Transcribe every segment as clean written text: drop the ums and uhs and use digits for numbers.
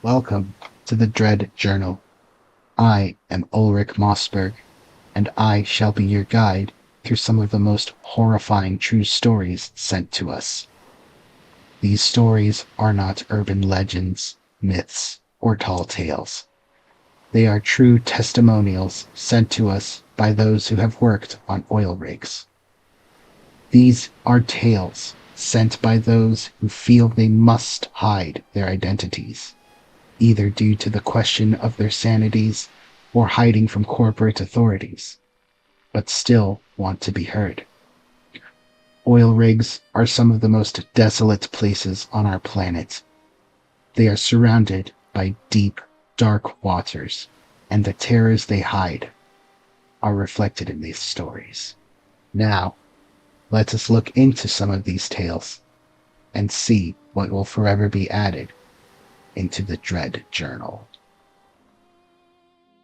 Welcome to the Dread Journal. I am Ulrich Mossberg, and I shall be your guide through some of the most horrifying true stories sent to us. These stories are not urban legends, myths, or tall tales. They are true testimonials sent to us by those who have worked on oil rigs. These are tales sent by those who feel they must hide their identities, either due to the question of their sanities or hiding from corporate authorities, but still want to be heard. Oil rigs are some of the most desolate places on our planet. They are surrounded by deep, dark waters, and the terrors they hide are reflected in these stories. Now, let us look into some of these tales and see what will forever be added into the Dread Journal.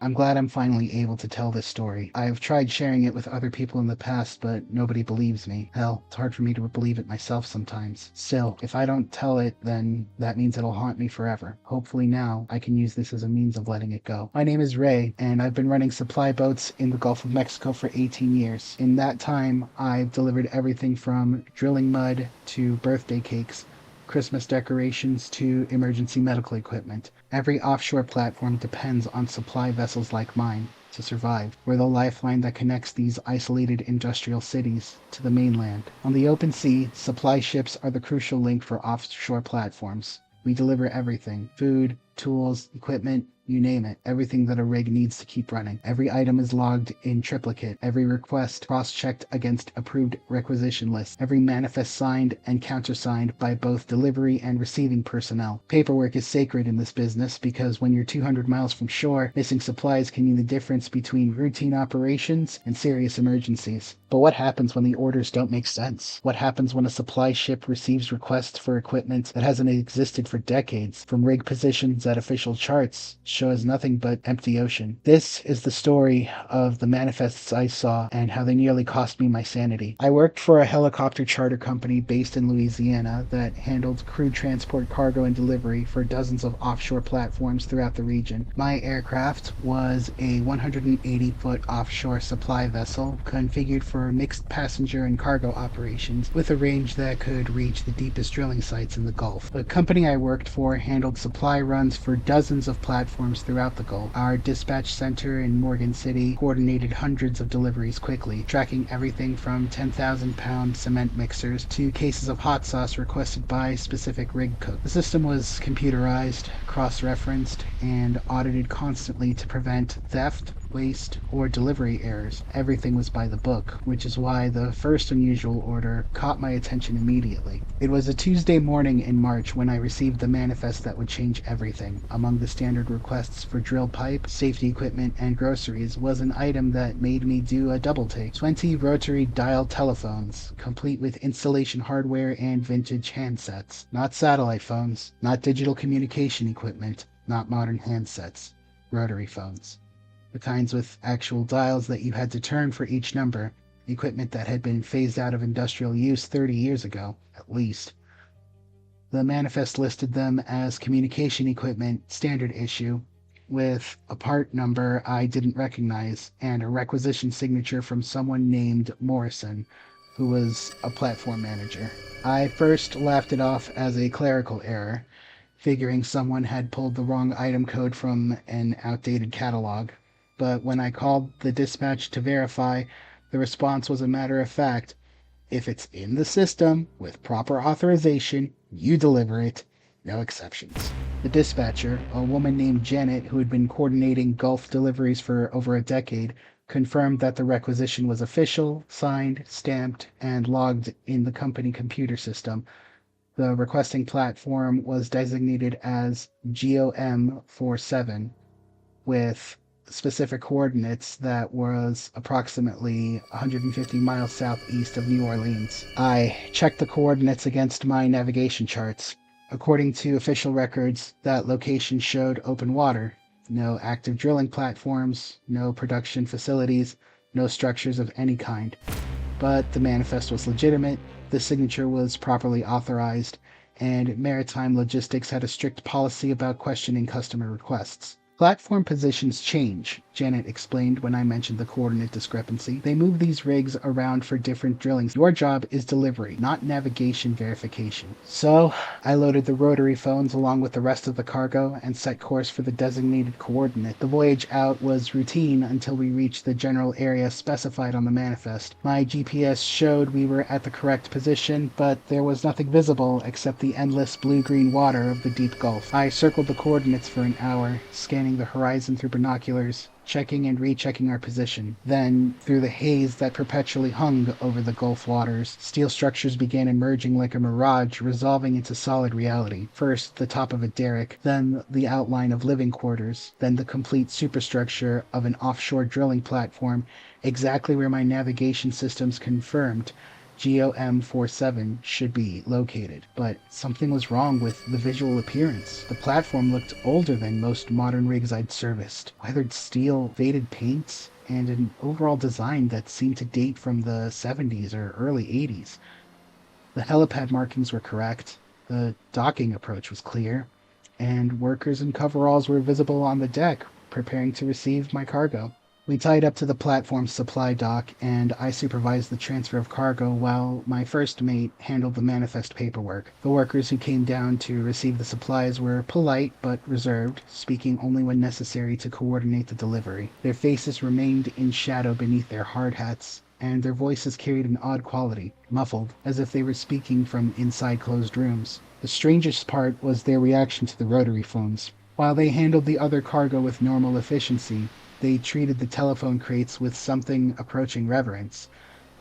I'm glad I'm finally able to tell this story. I've tried sharing it with other people in the past, but nobody believes me. Hell, it's hard for me to believe it myself sometimes. Still, if I don't tell it, then that means it'll haunt me forever. Hopefully now, I can use this as a means of letting it go. My name is Ray, and I've been running supply boats in the Gulf of Mexico for 18 years. In that time, I've delivered everything from drilling mud to birthday cakes, Christmas decorations to emergency medical equipment. Every offshore platform depends on supply vessels like mine to survive. We're the lifeline that connects these isolated industrial cities to the mainland. On the open sea, supply ships are the crucial link for offshore platforms. We deliver everything: food, tools, equipment, you name it, everything that a rig needs to keep running. Every item is logged in triplicate, every request cross-checked against approved requisition lists, every manifest signed and countersigned by both delivery and receiving personnel. Paperwork is sacred in this business because when you're 200 miles from shore, missing supplies can mean the difference between routine operations and serious emergencies. But what happens when the orders don't make sense? What happens when a supply ship receives requests for equipment that hasn't existed for decades, from rig positions at official charts shows nothing but empty ocean? This is the story of the manifests I saw and how they nearly cost me my sanity. I worked for a helicopter charter company based in Louisiana that handled crew transport, cargo, and delivery for dozens of offshore platforms throughout the region. My aircraft was a 180-foot offshore supply vessel configured for mixed passenger and cargo operations with a range that could reach the deepest drilling sites in the Gulf. The company I worked for handled supply runs for dozens of platforms throughout the Gulf. Our dispatch center in Morgan City coordinated hundreds of deliveries quickly, tracking everything from 10,000-pound cement mixers to cases of hot sauce requested by specific rig cooks. The system was computerized, cross-referenced, and audited constantly to prevent theft, waste, or delivery errors. Everything was by the book, which is why the first unusual order caught my attention immediately. It was a Tuesday morning in March when I received the manifest that would change everything. Among the standard requests for drill pipe, safety equipment, and groceries was an item that made me do a double take: 20 rotary dial telephones, complete with installation hardware and vintage handsets. Not satellite phones, not digital communication equipment, not modern handsets. Rotary phones. The kinds with actual dials that you had to turn for each number, equipment that had been phased out of industrial use 30 years ago, at least. The manifest listed them as communication equipment, standard issue, with a part number I didn't recognize and a requisition signature from someone named Morrison, who was a platform manager. I first laughed it off as a clerical error, figuring someone had pulled the wrong item code from an outdated catalog. But when I called the dispatch to verify, the response was a matter of fact: if it's in the system with proper authorization, you deliver it, no exceptions. The dispatcher, a woman named Janet who had been coordinating Gulf deliveries for over a decade, confirmed that the requisition was official, signed, stamped, and logged in the company computer system. The requesting platform was designated as GOM47 with specific coordinates that was approximately 150 miles southeast of New Orleans. I checked the coordinates against my navigation charts. According to official records, that location showed open water, no active drilling platforms, no production facilities, no structures of any kind. But the manifest was legitimate, the signature was properly authorized, and maritime logistics had a strict policy about questioning customer requests. Platform positions change, Janet explained when I mentioned the coordinate discrepancy. They move these rigs around for different drillings. Your job is delivery, not navigation verification. So, I loaded the rotary phones along with the rest of the cargo and set course for the designated coordinate. The voyage out was routine until we reached the general area specified on the manifest. My GPS showed we were at the correct position, but there was nothing visible except the endless blue-green water of the deep gulf. I circled the coordinates for an hour, scanning the horizon through binoculars, checking and rechecking our position. Then, through the haze that perpetually hung over the Gulf waters, steel structures began emerging like a mirage, resolving into solid reality. First, the top of a derrick, then the outline of living quarters, then the complete superstructure of an offshore drilling platform, exactly where my navigation systems confirmed GOM-47 should be located. But something was wrong with the visual appearance. The platform looked older than most modern rigs I'd serviced. Weathered steel, faded paints, and an overall design that seemed to date from the 70s or early 80s. The helipad markings were correct, the docking approach was clear, and workers in coveralls were visible on the deck, preparing to receive my cargo. We tied up to the platform's supply dock, and I supervised the transfer of cargo while my first mate handled the manifest paperwork. The workers who came down to receive the supplies were polite but reserved, speaking only when necessary to coordinate the delivery. Their faces remained in shadow beneath their hard hats, and their voices carried an odd quality, muffled, as if they were speaking from inside closed rooms. The strangest part was their reaction to the rotary phones. While they handled the other cargo with normal efficiency, they treated the telephone crates with something approaching reverence,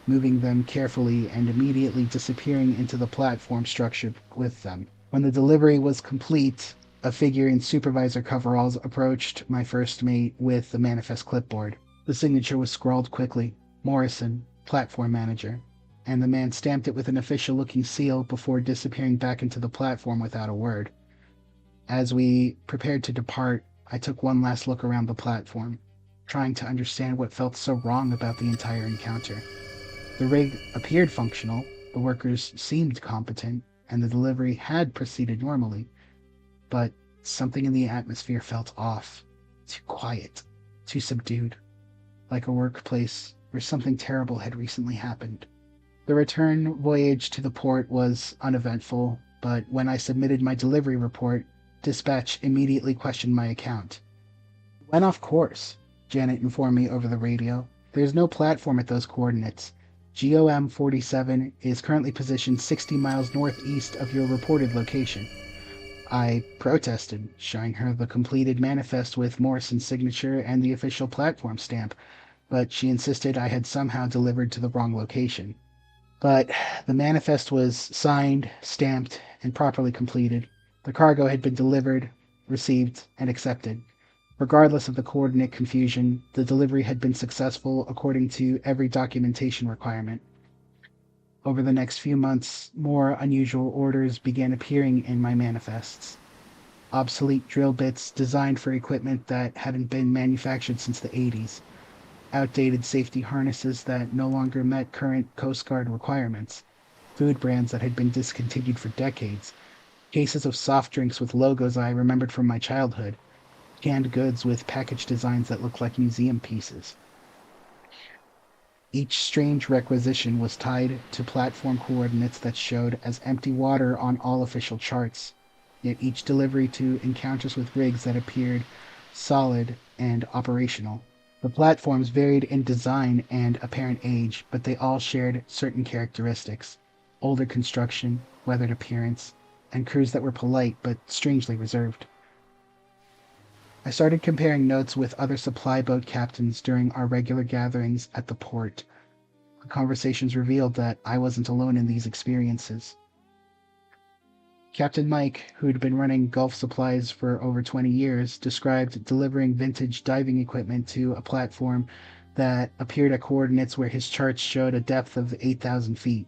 moving them carefully and immediately disappearing into the platform structure with them. When the delivery was complete, a figure in supervisor coveralls approached my first mate with the manifest clipboard. The signature was scrawled quickly, Morrison, platform manager, and the man stamped it with an official-looking seal before disappearing back into the platform without a word. As we prepared to depart, I took one last look around the platform, trying to understand what felt so wrong about the entire encounter. The rig appeared functional, the workers seemed competent, and the delivery had proceeded normally, but something in the atmosphere felt off, too quiet, too subdued, like a workplace where something terrible had recently happened. The return voyage to the port was uneventful, but when I submitted my delivery report, dispatch immediately questioned my account. "It went off course," Janet informed me over the radio. "There's no platform at those coordinates. GOM-47 is currently positioned 60 miles northeast of your reported location." I protested, showing her the completed manifest with Morrison's signature and the official platform stamp, but she insisted I had somehow delivered to the wrong location. But the manifest was signed, stamped, and properly completed. The cargo had been delivered, received, and accepted. Regardless of the coordinate confusion, the delivery had been successful according to every documentation requirement. Over the next few months, more unusual orders began appearing in my manifests. Obsolete drill bits designed for equipment that hadn't been manufactured since the 80s. Outdated safety harnesses that no longer met current Coast Guard requirements. Food brands that had been discontinued for decades. Cases of soft drinks with logos I remembered from my childhood. Canned goods with package designs that looked like museum pieces. Each strange requisition was tied to platform coordinates that showed as empty water on all official charts, yet each delivery to encounters with rigs that appeared solid and operational. The platforms varied in design and apparent age, but they all shared certain characteristics: older construction, weathered appearance, and crews that were polite but strangely reserved. I started comparing notes with other supply boat captains during our regular gatherings at the port. The conversations revealed that I wasn't alone in these experiences. Captain Mike, who'd been running Gulf Supplies for over 20 years, described delivering vintage diving equipment to a platform that appeared at coordinates where his charts showed a depth of 8,000 feet.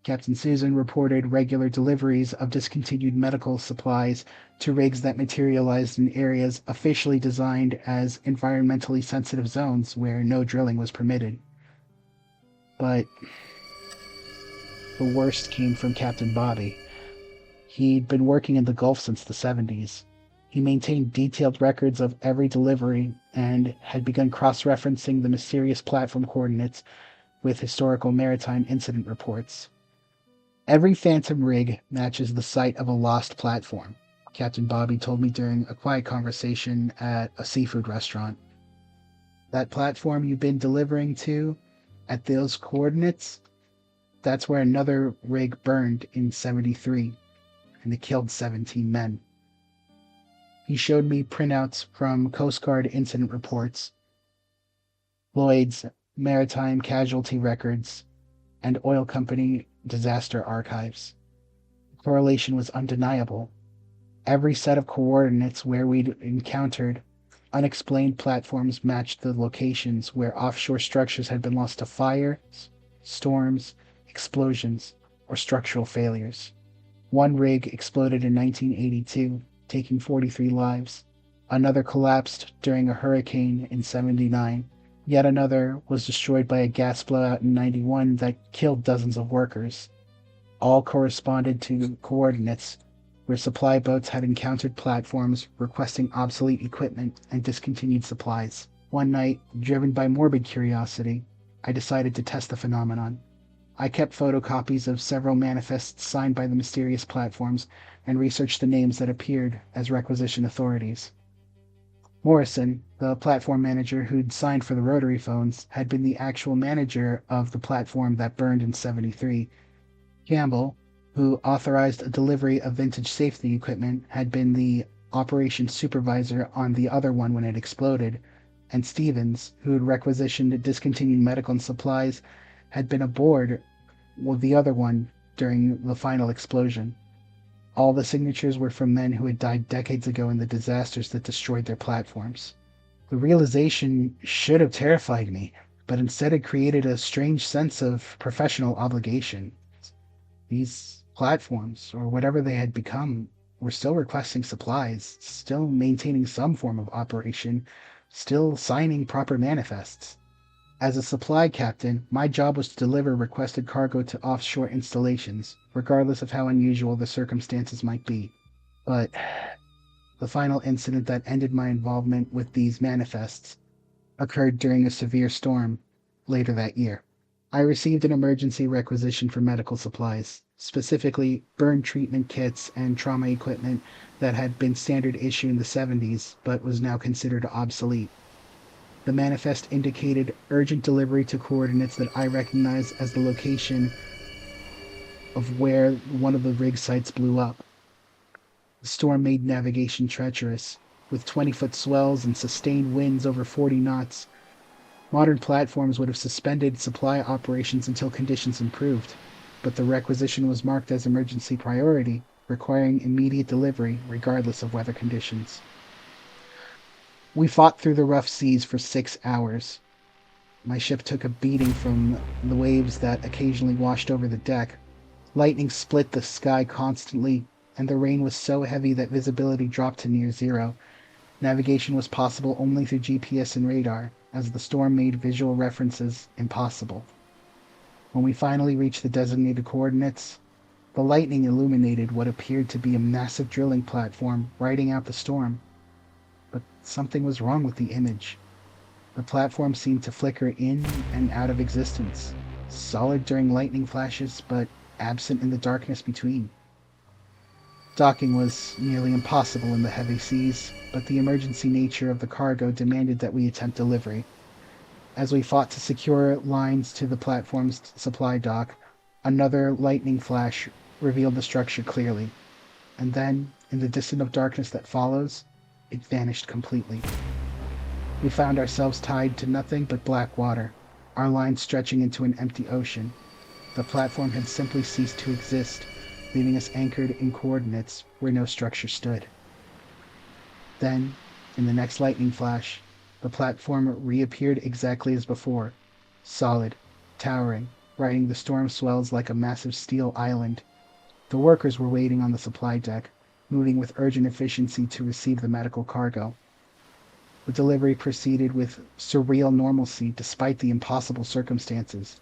Captain Susan reported regular deliveries of discontinued medical supplies to rigs that materialized in areas officially designed as environmentally sensitive zones where no drilling was permitted. But the worst came from Captain Bobby. He'd been working in the Gulf since the 70s. He maintained detailed records of every delivery and had begun cross-referencing the mysterious platform coordinates with historical maritime incident reports. Every phantom rig matches the site of a lost platform, Captain Bobby told me during a quiet conversation at a seafood restaurant. That platform you've been delivering to at those coordinates, that's where another rig burned in 73, and it killed 17 men. He showed me printouts from Coast Guard incident reports, Lloyd's maritime casualty records, and oil company disaster archives. The correlation was undeniable. Every set of coordinates where we'd encountered unexplained platforms matched the locations where offshore structures had been lost to fires, storms, explosions, or structural failures. One rig exploded in 1982, taking 43 lives. Another collapsed during a hurricane in 79. Yet another was destroyed by a gas blowout in 91 that killed dozens of workers. All corresponded to coordinates where supply boats had encountered platforms requesting obsolete equipment and discontinued supplies. One night, driven by morbid curiosity, I decided to test the phenomenon. I kept photocopies of several manifests signed by the mysterious platforms and researched the names that appeared as requisition authorities. Morrison, the platform manager who'd signed for the rotary phones, had been the actual manager of the platform that burned in 73. Campbell, who authorized a delivery of vintage safety equipment, had been the operations supervisor on the other one when it exploded, and Stevens, who had requisitioned discontinued medical supplies, had been aboard with the other one during the final explosion. All the signatures were from men who had died decades ago in the disasters that destroyed their platforms. The realization should have terrified me, but instead it created a strange sense of professional obligation. These platforms, or whatever they had become, were still requesting supplies, still maintaining some form of operation, still signing proper manifests. As a supply captain, my job was to deliver requested cargo to offshore installations, regardless of how unusual the circumstances might be. But the final incident that ended my involvement with these manifests occurred during a severe storm later that year. I received an emergency requisition for medical supplies, specifically burn treatment kits and trauma equipment that had been standard issue in the 70s but was now considered obsolete. The manifest indicated urgent delivery to coordinates that I recognized as the location of where one of the rig sites blew up. The storm made navigation treacherous, with 20-foot swells and sustained winds over 40 knots. Modern platforms would have suspended supply operations until conditions improved, but the requisition was marked as emergency priority, requiring immediate delivery regardless of weather conditions. We fought through the rough seas for 6 hours. My ship took a beating from the waves that occasionally washed over the deck. Lightning split the sky constantly, and the rain was so heavy that visibility dropped to near zero. Navigation was possible only through GPS and radar, as the storm made visual references impossible. When we finally reached the designated coordinates, the lightning illuminated what appeared to be a massive drilling platform riding out the storm. But something was wrong with the image. The platform seemed to flicker in and out of existence, solid during lightning flashes, but absent in the darkness between. Docking was nearly impossible in the heavy seas, but the emergency nature of the cargo demanded that we attempt delivery. As we fought to secure lines to the platform's supply dock, another lightning flash revealed the structure clearly. And then, in the distant darkness that follows, it vanished completely. We found ourselves tied to nothing but black water, our line stretching into an empty ocean. The platform had simply ceased to exist, leaving us anchored in coordinates where no structure stood. Then, in the next lightning flash, the platform reappeared exactly as before, solid, towering, riding the storm swells like a massive steel island. The workers were waiting on the supply deck, moving with urgent efficiency to receive the medical cargo. The delivery proceeded with surreal normalcy despite the impossible circumstances.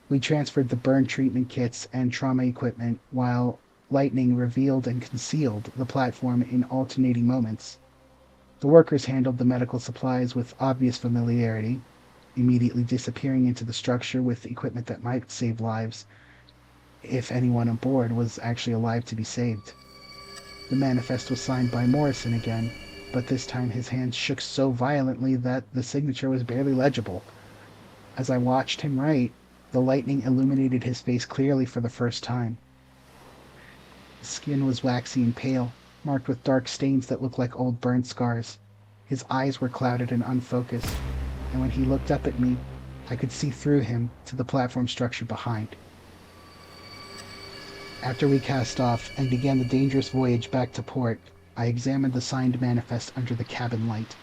We transferred the burn treatment kits and trauma equipment while Lightning revealed and concealed the platform in alternating moments. The workers handled the medical supplies with obvious familiarity, immediately disappearing into the structure with equipment that might save lives, if anyone aboard was actually alive to be saved. The manifest was signed by Morrison again, but this time his hand shook so violently that the signature was barely legible. As I watched him write, the lightning illuminated his face clearly for the first time. His skin was waxy and pale, marked with dark stains that looked like old burn scars. His eyes were clouded and unfocused, and when he looked up at me, I could see through him to the platform structure behind. After we cast off and began the dangerous voyage back to port, I examined the signed manifest under the cabin light.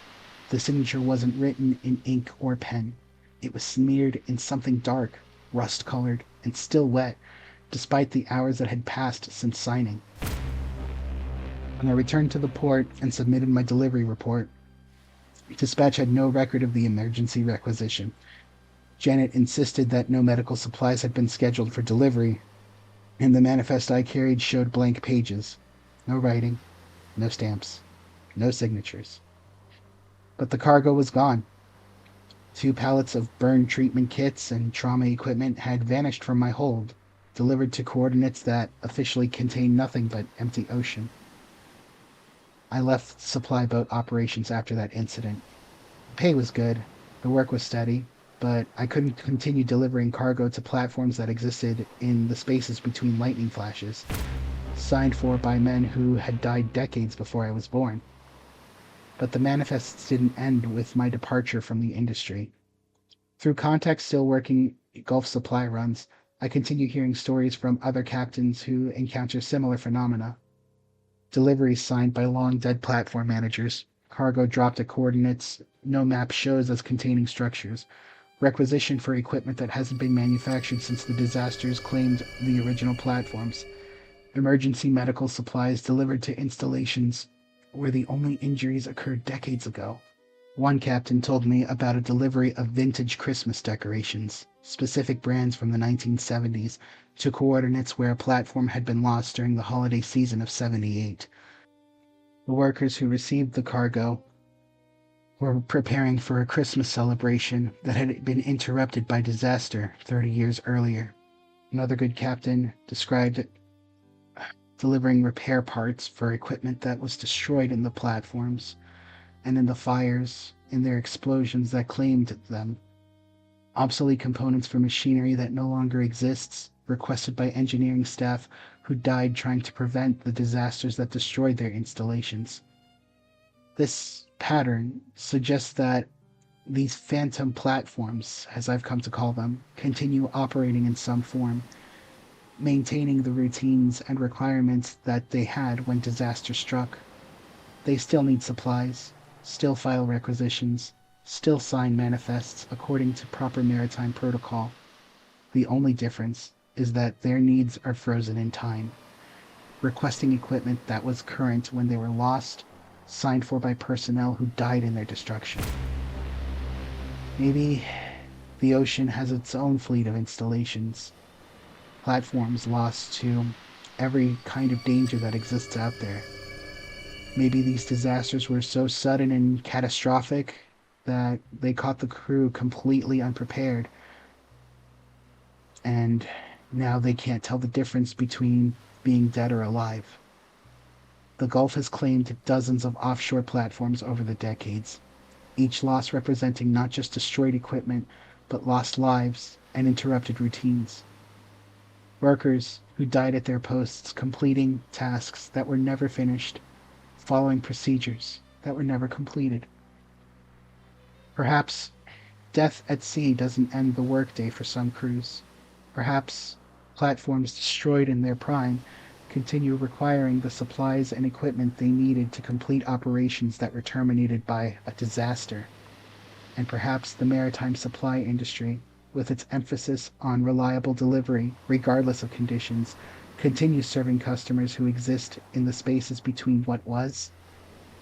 The signature wasn't written in ink or pen. It was smeared in something dark, rust-colored, and still wet, despite the hours that had passed since signing. When I returned to the port and submitted my delivery report, dispatch had no record of the emergency requisition. Janet insisted that no medical supplies had been scheduled for delivery, and the manifest I carried showed blank pages. No writing, no stamps, no signatures. But the cargo was gone. 2 pallets of burn treatment kits and trauma equipment had vanished from my hold, delivered to coordinates that officially contained nothing but empty ocean. I left supply boat operations after that incident. Pay was good, the work was steady, but I couldn't continue delivering cargo to platforms that existed in the spaces between lightning flashes, signed for by men who had died decades before I was born. But the manifests didn't end with my departure from the industry. Through contacts still working Gulf supply runs, I continue hearing stories from other captains who encounter similar phenomena. Deliveries signed by long-dead platform managers, cargo dropped at coordinates no map shows as containing structures, requisition for equipment that hasn't been manufactured since the disasters claimed the original platforms, emergency medical supplies delivered to installations where the only injuries occurred decades ago. One captain told me about a delivery of vintage Christmas decorations, specific brands from the 1970s, to coordinates where a platform had been lost during the holiday season of '78. The workers who received the cargo were preparing for a Christmas celebration that had been interrupted by disaster 30 years earlier. Another good captain described delivering repair parts for equipment that was destroyed in the platforms and in the fires, in their explosions that claimed them. Obsolete components for machinery that no longer exists, requested by engineering staff who died trying to prevent the disasters that destroyed their installations. This pattern suggests that these phantom platforms, as I've come to call them, continue operating in some form, maintaining the routines and requirements that they had when disaster struck. They still need supplies, still file requisitions, still sign manifests according to proper maritime protocol. The only difference is that their needs are frozen in time, requesting equipment that was current when they were lost, signed for by personnel who died in their destruction. Maybe the ocean has its own fleet of installations, platforms lost to every kind of danger that exists out there. Maybe these disasters were so sudden and catastrophic that they caught the crew completely unprepared, and now they can't tell the difference between being dead or alive. The Gulf has claimed dozens of offshore platforms over the decades, each loss representing not just destroyed equipment, but lost lives and interrupted routines. Workers who died at their posts completing tasks that were never finished, following procedures that were never completed. Perhaps death at sea doesn't end the workday for some crews. Perhaps platforms destroyed in their prime continue requiring the supplies and equipment they needed to complete operations that were terminated by a disaster. And perhaps the maritime supply industry, with its emphasis on reliable delivery regardless of conditions, continues serving customers who exist in the spaces between what was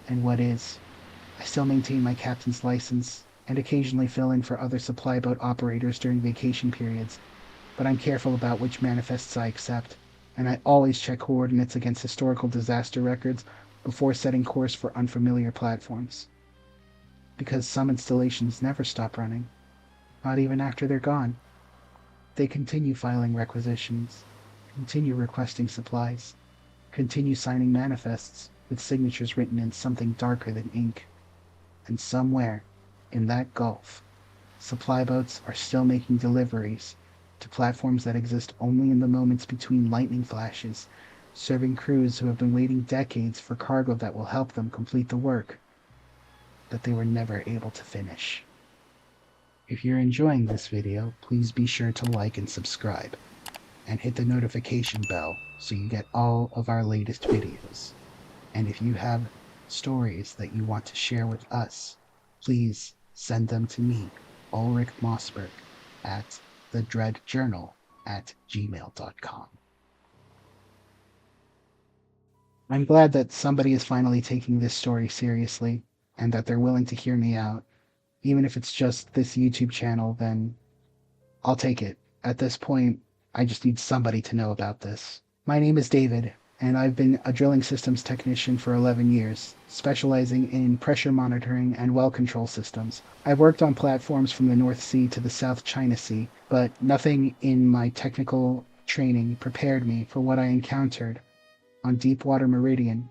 and what is. I still maintain my captain's license and occasionally fill in for other supply boat operators during vacation periods, but I'm careful about which manifests I accept. and I always check coordinates against historical disaster records before setting course for unfamiliar platforms. Because some installations never stop running, not even after they're gone. They continue filing requisitions, continue requesting supplies, continue signing manifests with signatures written in something darker than ink. And somewhere in that gulf, supply boats are still making deliveries to platforms that exist only in the moments between lightning flashes, serving crews who have been waiting decades for cargo that will help them complete the work that they were never able to finish. If you're enjoying this video, please be sure to like and subscribe, and hit the notification bell so you get all of our latest videos. And if you have stories that you want to share with us, please send them to me, Ulrich Mossberg, at thedreadjournal@gmail.com. I'm glad that somebody is finally taking this story seriously, and that they're willing to hear me out. Even if it's just this YouTube channel, then I'll take it. At this point, I just need somebody to know about this. My name is David, and I've been a drilling systems technician for 11 years, specializing in pressure monitoring and well control systems. I've worked on platforms from the North Sea to the South China Sea, but nothing in my technical training prepared me for what I encountered on Deepwater Meridian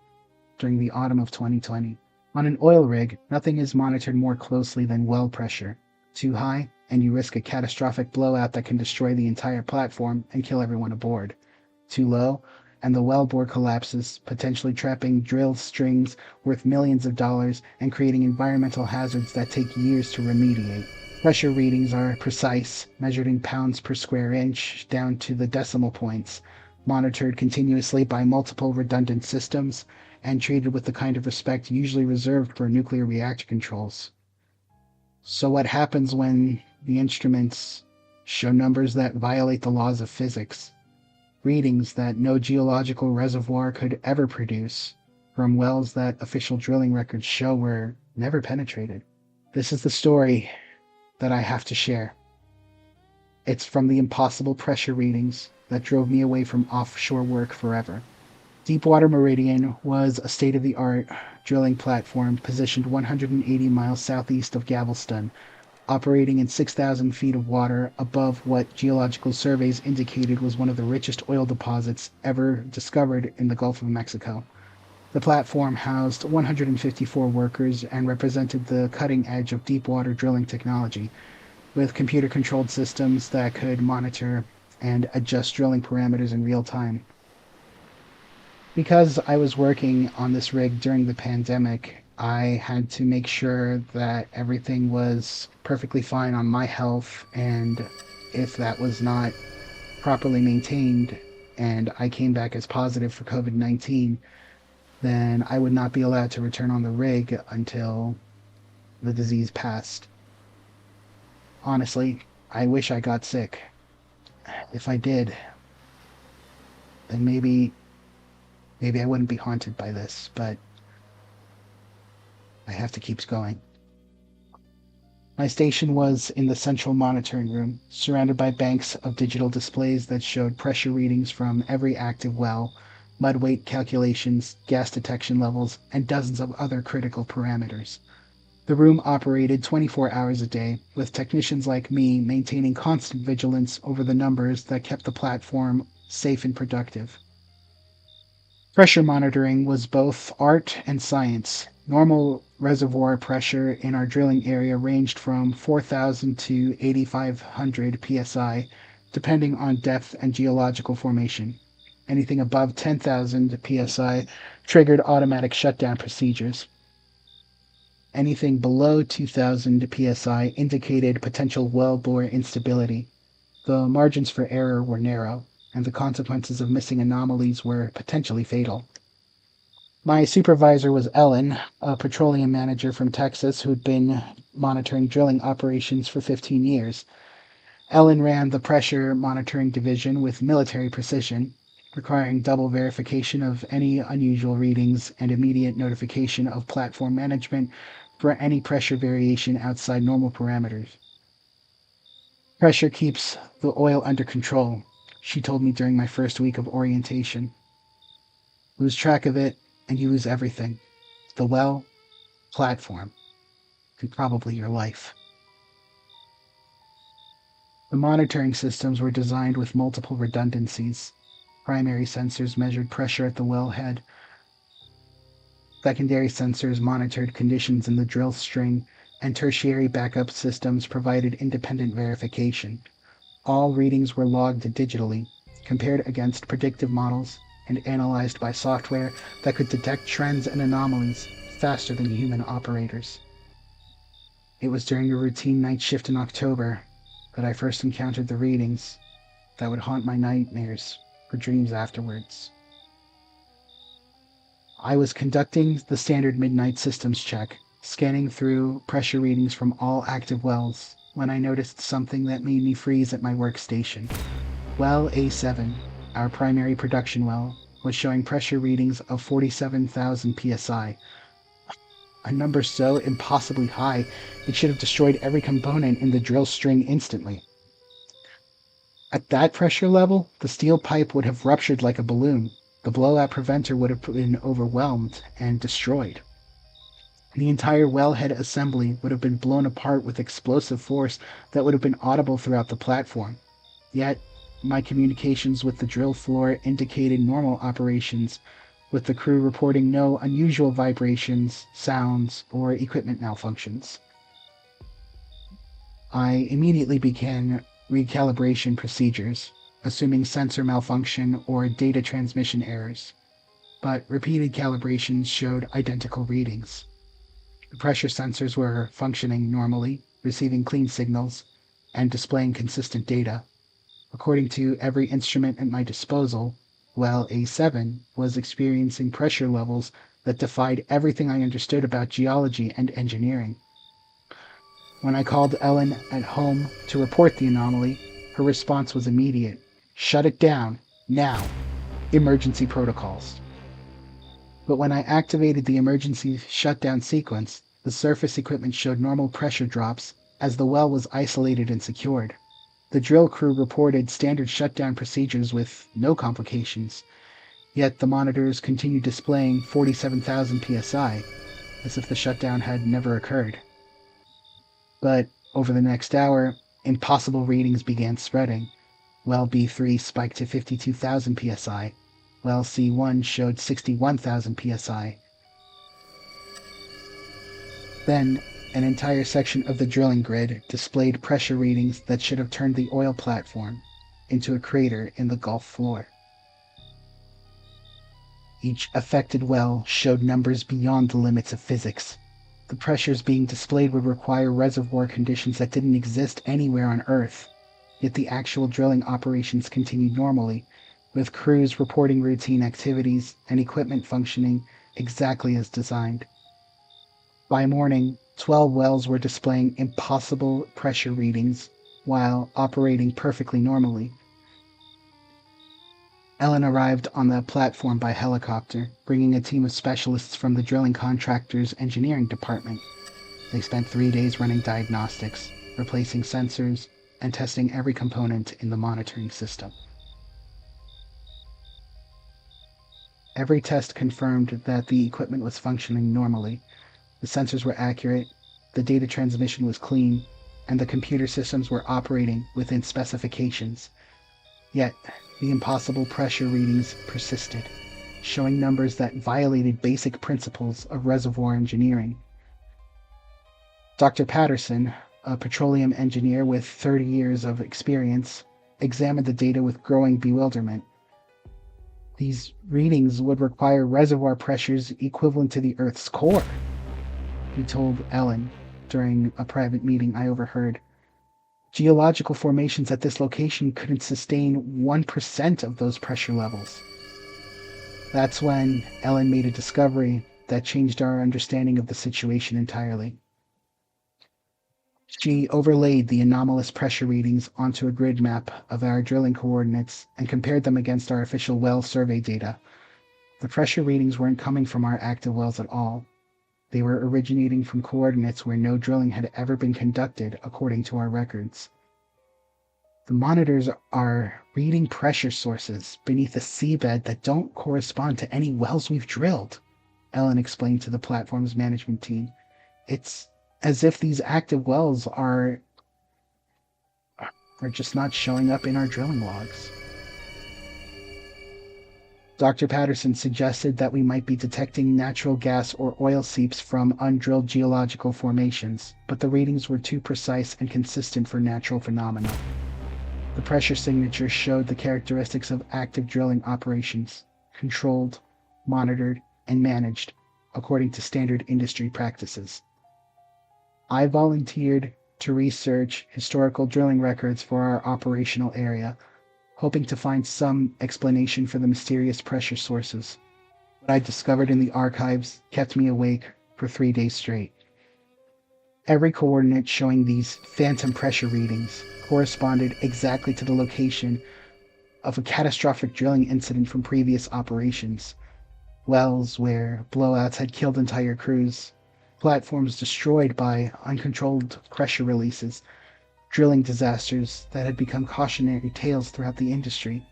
during the autumn of 2020. On an oil rig, nothing is monitored more closely than well pressure. Too high, and you risk a catastrophic blowout that can destroy the entire platform and kill everyone aboard. Too low, and the wellbore collapses, potentially trapping drill strings worth millions of dollars and creating environmental hazards that take years to remediate. Pressure readings are precise, measured in pounds per square inch down to the decimal points, monitored continuously by multiple redundant systems, and treated with the kind of respect usually reserved for nuclear reactor controls. So what happens when the instruments show numbers that violate the laws of physics? Readings that no geological reservoir could ever produce, from wells that official drilling records show were never penetrated. This is the story that I have to share. It's from the impossible pressure readings that drove me away from offshore work forever. Deepwater Meridian was a state-of-the-art drilling platform positioned 180 miles southeast of Galveston, operating in 6,000 feet of water above what geological surveys indicated was one of the richest oil deposits ever discovered in the Gulf of Mexico. The platform housed 154 workers and represented the cutting edge of deepwater drilling technology, with computer-controlled systems that could monitor and adjust drilling parameters in real time. Because I was working on this rig during the pandemic, I had to make sure that everything was perfectly fine on my health, and if that was not properly maintained and I came back as positive for COVID-19, then I would not be allowed to return on the rig until the disease passed. Honestly, I wish I got sick. If I did, then maybe I wouldn't be haunted by this, but I have to keep going. My station was in the central monitoring room, surrounded by banks of digital displays that showed pressure readings from every active well, mud weight calculations, gas detection levels, and dozens of other critical parameters. The room operated 24 hours a day, with technicians like me maintaining constant vigilance over the numbers that kept the platform safe and productive. Pressure monitoring was both art and science. Normal reservoir pressure in our drilling area ranged from 4,000 to 8,500 psi, depending on depth and geological formation. Anything above 10,000 psi triggered automatic shutdown procedures. Anything below 2,000 psi indicated potential wellbore instability. The margins for error were narrow, and the consequences of missing anomalies were potentially fatal. My supervisor was Ellen, a petroleum manager from Texas who'd been monitoring drilling operations for 15 years. Ellen ran the pressure monitoring division with military precision, requiring double verification of any unusual readings and immediate notification of platform management for any pressure variation outside normal parameters. Pressure keeps the oil under control, she told me during my first week of orientation. Lose track of it, and you lose everything. The well, platform, and probably your life. The monitoring systems were designed with multiple redundancies. Primary sensors measured pressure at the wellhead. Secondary sensors monitored conditions in the drill string, and tertiary backup systems provided independent verification. All readings were logged digitally, compared against predictive models, and analyzed by software that could detect trends and anomalies faster than human operators. It was during a routine night shift in October that I first encountered the readings that would haunt my nightmares or dreams afterwards. I was conducting the standard midnight systems check, scanning through pressure readings from all active wells, when I noticed something that made me freeze at my workstation. Well A7, our primary production well, was showing pressure readings of 47,000 psi, a number so impossibly high it should have destroyed every component in the drill string instantly. At that pressure level, the steel pipe would have ruptured like a balloon. The blowout preventer would have been overwhelmed and destroyed. The entire wellhead assembly would have been blown apart with explosive force that would have been audible throughout the platform. Yet, my communications with the drill floor indicated normal operations, with the crew reporting no unusual vibrations, sounds, or equipment malfunctions. I immediately began recalibration procedures, assuming sensor malfunction or data transmission errors, but repeated calibrations showed identical readings. The pressure sensors were functioning normally, receiving clean signals, and displaying consistent data. According to every instrument at my disposal, well A7 was experiencing pressure levels that defied everything I understood about geology and engineering. When I called Ellen at home to report the anomaly, her response was immediate. Shut it down, now. Emergency protocols. But when I activated the emergency shutdown sequence, the surface equipment showed normal pressure drops as the well was isolated and secured. The drill crew reported standard shutdown procedures with no complications, yet the monitors continued displaying 47,000 psi, as if the shutdown had never occurred. But over the next hour, impossible readings began spreading. Well B3 spiked to 52,000 psi. Well C1 showed 61,000 psi. Then, an entire section of the drilling grid displayed pressure readings that should have turned the oil platform into a crater in the Gulf floor. Each affected well showed numbers beyond the limits of physics. The pressures being displayed would require reservoir conditions that didn't exist anywhere on Earth, yet the actual drilling operations continued normally, with crews reporting routine activities and equipment functioning exactly as designed. By morning, 12 wells were displaying impossible pressure readings while operating perfectly normally. Ellen arrived on the platform by helicopter, bringing a team of specialists from the drilling contractor's engineering department. They spent 3 days running diagnostics, replacing sensors, and testing every component in the monitoring system. Every test confirmed that the equipment was functioning normally. The sensors were accurate, the data transmission was clean, and the computer systems were operating within specifications. Yet, the impossible pressure readings persisted, showing numbers that violated basic principles of reservoir engineering. Dr. Patterson, a petroleum engineer with 30 years of experience, examined the data with growing bewilderment. These readings would require reservoir pressures equivalent to the Earth's core, he told Ellen during a private meeting I overheard. Geological formations at this location couldn't sustain 1% of those pressure levels. That's when Ellen made a discovery that changed our understanding of the situation entirely. She overlaid the anomalous pressure readings onto a grid map of our drilling coordinates and compared them against our official well survey data. The pressure readings weren't coming from our active wells at all. They were originating from coordinates where no drilling had ever been conducted according to our records. The monitors are reading pressure sources beneath the seabed that don't correspond to any wells we've drilled, Ellen explained to the platform's management team. It's as if these active wells are just not showing up in our drilling logs. Dr. Patterson suggested that we might be detecting natural gas or oil seeps from undrilled geological formations, but the readings were too precise and consistent for natural phenomena. The pressure signature showed the characteristics of active drilling operations, controlled, monitored, and managed according to standard industry practices. I volunteered to research historical drilling records for our operational area, hoping to find some explanation for the mysterious pressure sources. What I discovered in the archives kept me awake for 3 days straight. Every coordinate showing these phantom pressure readings corresponded exactly to the location of a catastrophic drilling incident from previous operations. Wells where blowouts had killed entire crews, platforms destroyed by uncontrolled pressure releases, drilling disasters that had become cautionary tales throughout the industry.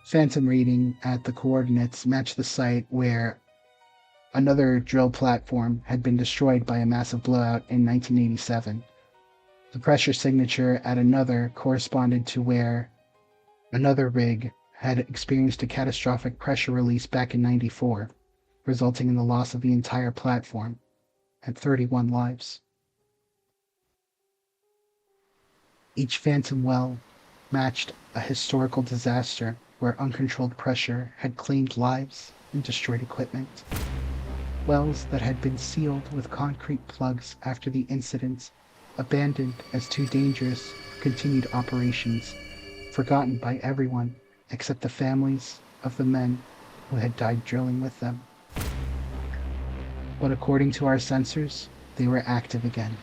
Phantom reading at the coordinates matched the site where another drill platform had been destroyed by a massive blowout in 1987. The pressure signature at another corresponded to where another rig had experienced a catastrophic pressure release back in '94, resulting in the loss of the entire platform and 31 lives. Each phantom well matched a historical disaster where uncontrolled pressure had claimed lives and destroyed equipment. Wells that had been sealed with concrete plugs after the incident, abandoned as too dangerous for continued operations, forgotten by everyone except the families of the men who had died drilling with them. But according to our sensors, they were active again.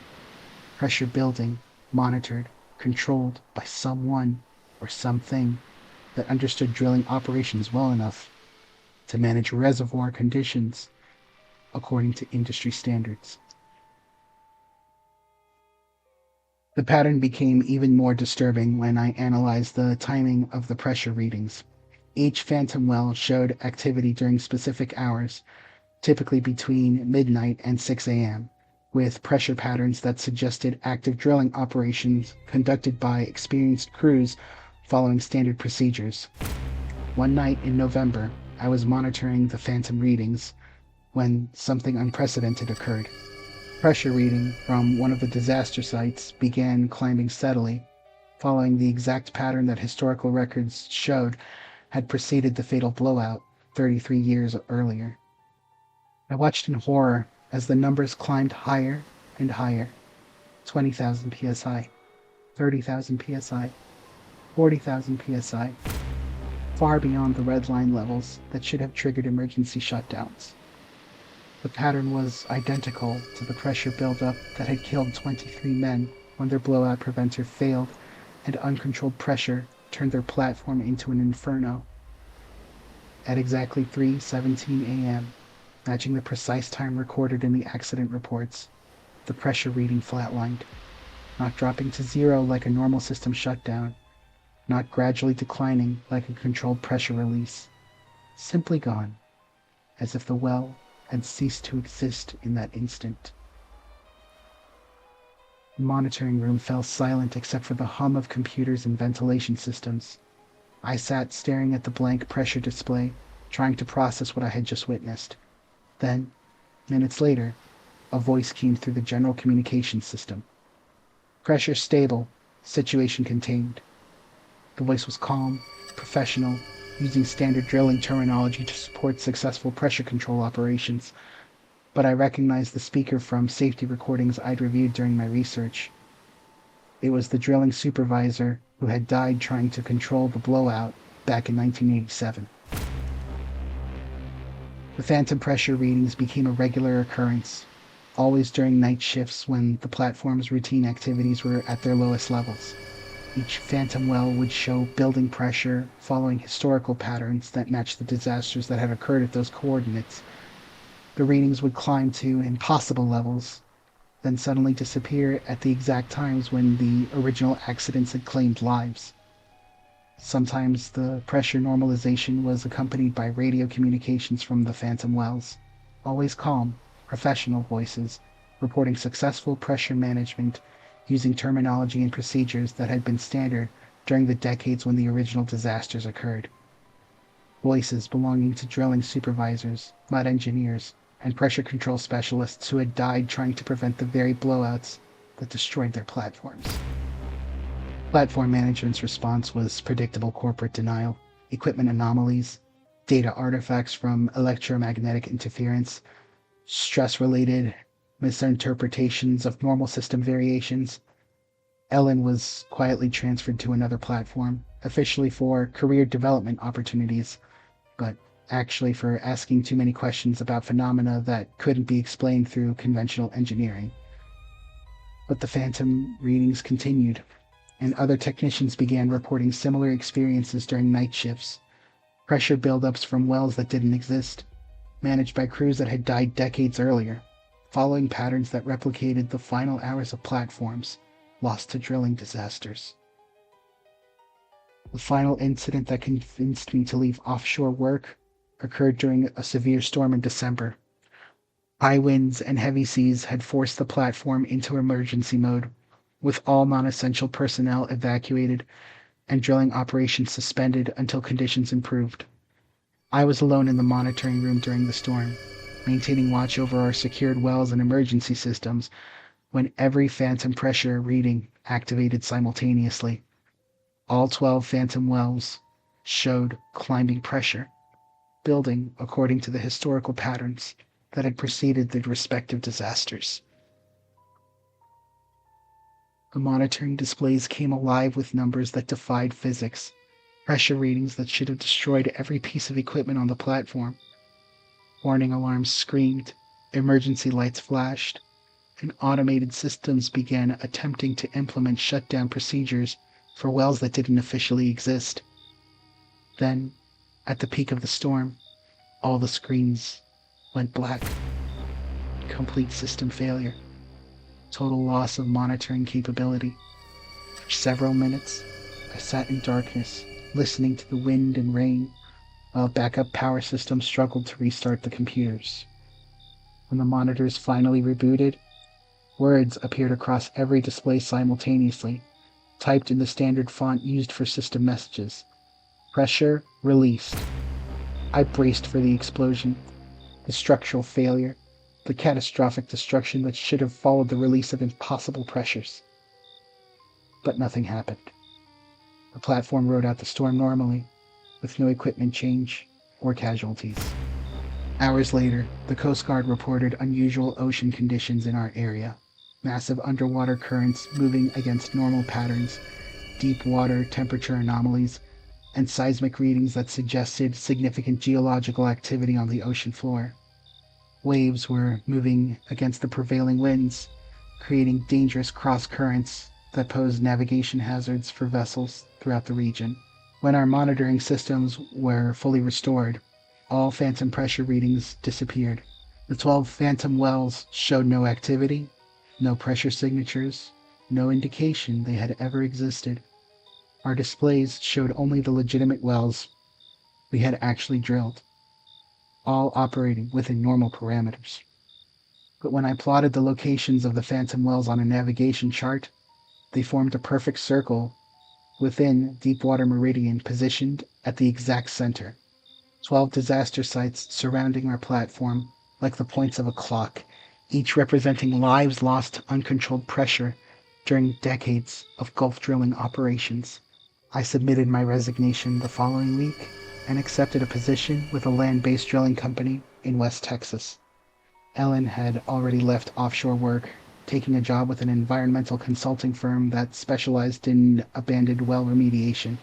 Pressure building, monitored, controlled by someone or something that understood drilling operations well enough to manage reservoir conditions according to industry standards. The pattern became even more disturbing when I analyzed the timing of the pressure readings. Each phantom well showed activity during specific hours, typically between midnight and 6 a.m., with pressure patterns that suggested active drilling operations conducted by experienced crews following standard procedures. One night in November, I was monitoring the phantom readings when something unprecedented occurred. Pressure reading from one of the disaster sites began climbing steadily, following the exact pattern that historical records showed had preceded the fatal blowout 33 years earlier. I watched in horror as the numbers climbed higher and higher. 20,000 psi, 30,000 psi, 40,000 psi, far beyond the red line levels that should have triggered emergency shutdowns. The pattern was identical to the pressure buildup that had killed 23 men when their blowout preventer failed and uncontrolled pressure turned their platform into an inferno. At exactly 3:17 a.m., matching the precise time recorded in the accident reports, the pressure reading flatlined, not dropping to zero like a normal system shutdown, not gradually declining like a controlled pressure release, simply gone, as if the well had ceased to exist in that instant. The monitoring room fell silent except for the hum of computers and ventilation systems. I sat staring at the blank pressure display, trying to process what I had just witnessed. Then, minutes later, a voice came through the general communications system. Pressure stable, situation contained. The voice was calm, professional, using standard drilling terminology to support successful pressure control operations, but I recognized the speaker from safety recordings I'd reviewed during my research. It was the drilling supervisor who had died trying to control the blowout back in 1987. The phantom pressure readings became a regular occurrence, always during night shifts when the platform's routine activities were at their lowest levels. Each phantom well would show building pressure following historical patterns that matched the disasters that had occurred at those coordinates. The readings would climb to impossible levels, then suddenly disappear at the exact times when the original accidents had claimed lives. Sometimes the pressure normalization was accompanied by radio communications from the phantom wells, always calm, professional voices reporting successful pressure management using terminology and procedures that had been standard during the decades when the original disasters occurred. Voices belonging to drilling supervisors, mud engineers, and pressure control specialists who had died trying to prevent the very blowouts that destroyed their platforms. Platform management's response was predictable corporate denial, equipment anomalies, data artifacts from electromagnetic interference, stress-related misinterpretations of normal system variations. Ellen was quietly transferred to another platform, officially for career development opportunities, but actually for asking too many questions about phenomena that couldn't be explained through conventional engineering. But the phantom readings continued, and other technicians began reporting similar experiences during night shifts. Pressure buildups from wells that didn't exist, managed by crews that had died decades earlier, following patterns that replicated the final hours of platforms lost to drilling disasters. The final incident that convinced me to leave offshore work occurred during a severe storm in December. High winds and heavy seas had forced the platform into emergency mode, with all non-essential personnel evacuated and drilling operations suspended until conditions improved. I was alone in the monitoring room during the storm, maintaining watch over our secured wells and emergency systems when every phantom pressure reading activated simultaneously. All 12 phantom wells showed climbing pressure, building according to the historical patterns that had preceded the respective disasters. The monitoring displays came alive with numbers that defied physics, pressure readings that should have destroyed every piece of equipment on the platform. Warning alarms screamed, emergency lights flashed, and automated systems began attempting to implement shutdown procedures for wells that didn't officially exist. Then, at the peak of the storm, all the screens went black. Complete system failure. Total loss of monitoring capability. For several minutes, I sat in darkness, listening to the wind and rain, while backup power systems struggled to restart the computers. When the monitors finally rebooted, words appeared across every display simultaneously, typed in the standard font used for system messages. Pressure released. I braced for the explosion, the structural failure, the catastrophic destruction that should have followed the release of impossible pressures. But nothing happened. The platform rode out the storm normally, with no equipment change or casualties. Hours later, the Coast Guard reported unusual ocean conditions in our area. Massive underwater currents moving against normal patterns, deep water temperature anomalies, and seismic readings that suggested significant geological activity on the ocean floor. Waves were moving against the prevailing winds, creating dangerous cross currents that posed navigation hazards for vessels throughout the region. When our monitoring systems were fully restored, all phantom pressure readings disappeared. The 12 phantom wells showed no activity, no pressure signatures, no indication they had ever existed. Our displays showed only the legitimate wells we had actually drilled, all operating within normal parameters. But when I plotted the locations of the phantom wells on a navigation chart, they formed a perfect circle within Deepwater Meridian, positioned at the exact center. 12 disaster sites surrounding our platform like the points of a clock, each representing lives lost to uncontrolled pressure during decades of Gulf drilling operations. I submitted my resignation the following week and accepted a position with a land-based drilling company in West Texas. Ellen had already left offshore work, taking a job with an environmental consulting firm that specialized in abandoned well remediation.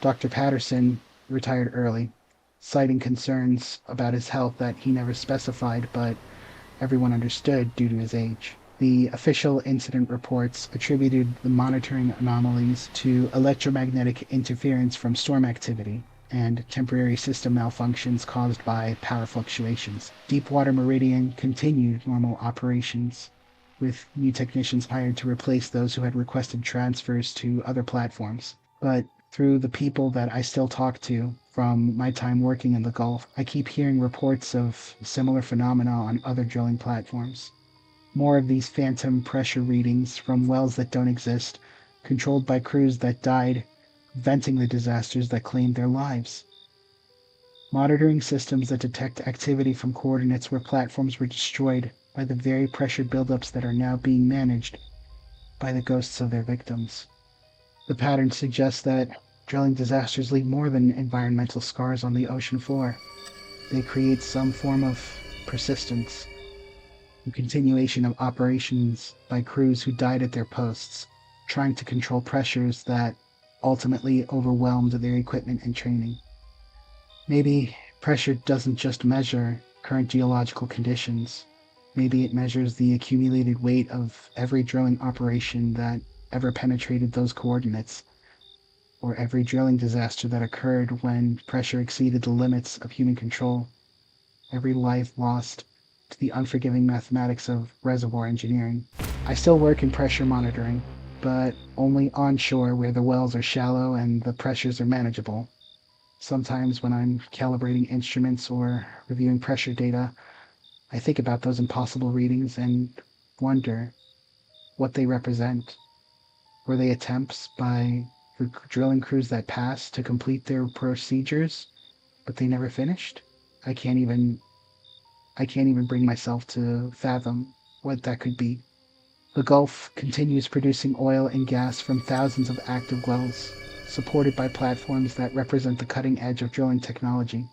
Dr. Patterson retired early, citing concerns about his health that he never specified, but everyone understood due to his age. The official incident reports attributed the monitoring anomalies to electromagnetic interference from storm activity and temporary system malfunctions caused by power fluctuations. Deepwater Meridian continued normal operations, with new technicians hired to replace those who had requested transfers to other platforms. But through the people that I still talk to from my time working in the Gulf, I keep hearing reports of similar phenomena on other drilling platforms. More of these phantom pressure readings from wells that don't exist, controlled by crews that died, venting the disasters that claimed their lives. Monitoring systems that detect activity from coordinates where platforms were destroyed by the very pressure buildups that are now being managed by the ghosts of their victims. The pattern suggests that drilling disasters leave more than environmental scars on the ocean floor. They create some form of persistence, a continuation of operations by crews who died at their posts, trying to control pressures that ultimately overwhelmed their equipment and training. Maybe pressure doesn't just measure current geological conditions. Maybe it measures the accumulated weight of every drilling operation that ever penetrated those coordinates, or every drilling disaster that occurred when pressure exceeded the limits of human control, every life lost to the unforgiving mathematics of reservoir engineering. I still work in pressure monitoring, but only onshore where the wells are shallow and the pressures are manageable. Sometimes when I'm calibrating instruments or reviewing pressure data, I think about those impossible readings and wonder what they represent. Were they attempts by the drilling crews that passed to complete their procedures, but they never finished? I can't even bring myself to fathom what that could be. The Gulf continues producing oil and gas from thousands of active wells, supported by platforms that represent the cutting edge of drilling technology.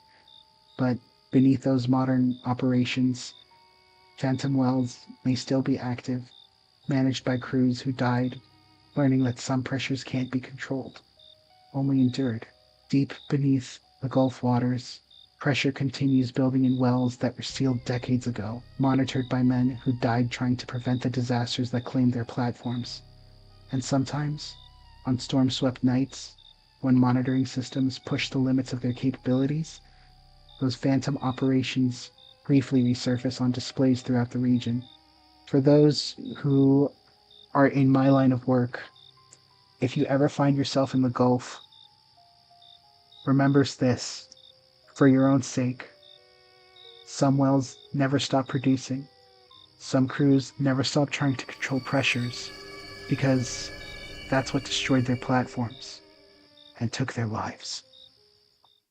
But beneath those modern operations, phantom wells may still be active, managed by crews who died, learning that some pressures can't be controlled, only endured. Deep beneath the Gulf waters, pressure continues building in wells that were sealed decades ago, monitored by men who died trying to prevent the disasters that claimed their platforms. And sometimes, on storm-swept nights, when monitoring systems push the limits of their capabilities, those phantom operations briefly resurface on displays throughout the region. For those who are in my line of work, if you ever find yourself in the Gulf, remember this, for your own sake. Some wells never stop producing. Some crews never stop trying to control pressures, because that's what destroyed their platforms and took their lives.